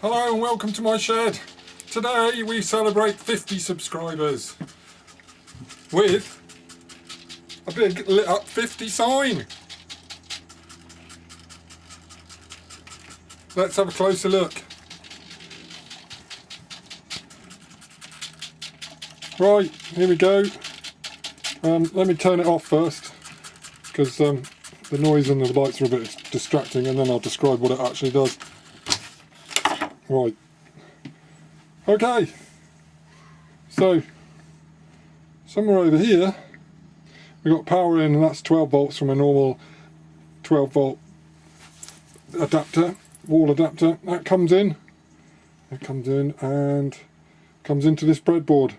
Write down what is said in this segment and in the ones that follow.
Hello and welcome to my shed. Today we celebrate 50 subscribers with a big lit up 50 sign. Let's have a closer look. Right, here we go. Let me turn it off first because the noise and the lights are a bit distracting, and then I'll describe what it actually does. Right. Okay. So, somewhere over here, we've got power in, and that's 12 volts from a normal 12 volt adapter, wall adapter. That comes in. It comes in and comes into this breadboard.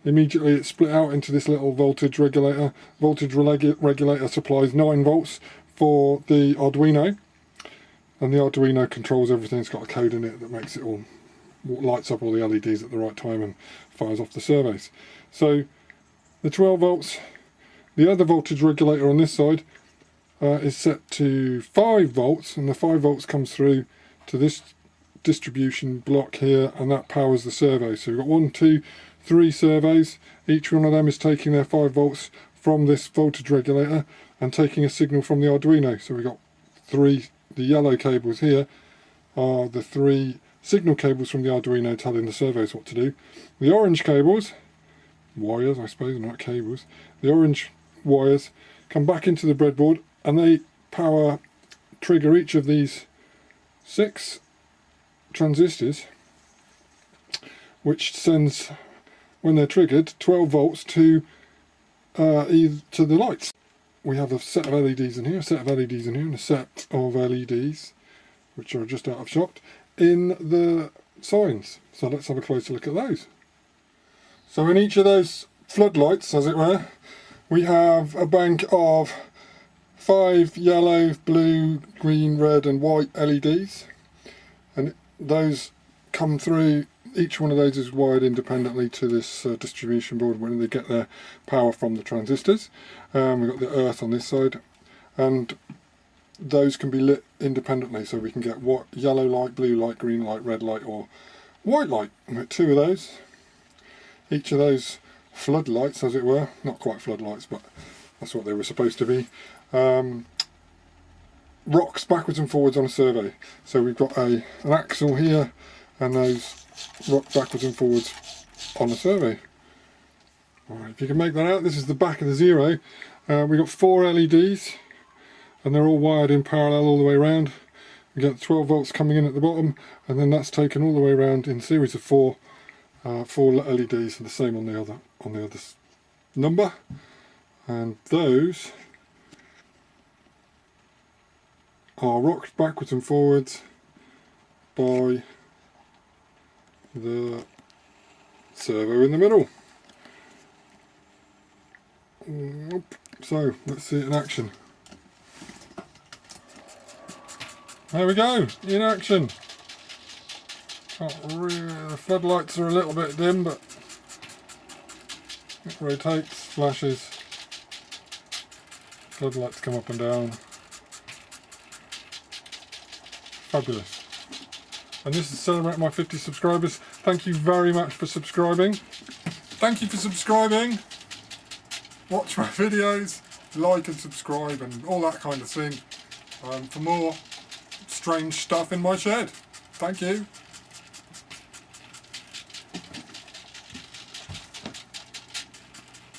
Immediately it's split out into this little voltage regulator. Regulator supplies 9 volts for the Arduino. And the Arduino controls everything. It's got a code in it that makes it all, lights up all the LEDs at the right time and fires off the servos. So the 12 volts, the other voltage regulator on this side is set to 5 volts, and the 5 volts comes through to this distribution block here, and that powers the servo. So we've got 1, 2, 3 servos. Each one of them is taking their 5 volts from this voltage regulator and taking a signal from the Arduino. So we've got 3. The yellow cables here are the 3 signal cables from the Arduino telling the servos what to do. The orange cables, wires I suppose, not cables, the orange wires come back into the breadboard, and they trigger each of these 6 transistors, which sends, when they're triggered, 12 volts to the lights. We have a set of LEDs in here, a set of LEDs in here, and a set of LEDs, which are just out of shot, in the signs. So let's have a closer look at those. So in each of those floodlights, as it were, we have a bank of 5 yellow, blue, green, red and white LEDs, and those come through. Each one of those is wired independently to this distribution board when they get their power from the transistors. We've got the earth on this side, and those can be lit independently, so we can get yellow light, blue light, green light, red light or white light. We've got 2 of those. Each of those floodlights, as it were, not quite floodlights, but that's what they were supposed to be, rocks backwards and forwards on a servo. So we've got an axle here, and those rock backwards and forwards on the servo. Alright, if you can make that out, this is the back of the Zero. We've got 4 LEDs, and they're all wired in parallel all the way around. We get 12 volts coming in at the bottom, and then that's taken all the way around in series of 4 LEDs, and the same on the other number. And those are rocked backwards and forwards by the servo in the middle. So let's see it in action. There we go, in action. The floodlights are a little bit dim, but it rotates, flashes, floodlights come up and down. Fabulous. And this is celebrating my 50 subscribers. Thank you very much for subscribing. Thank you for subscribing. Watch my videos, like and subscribe and all that kind of thing for more strange stuff in my shed. Thank you.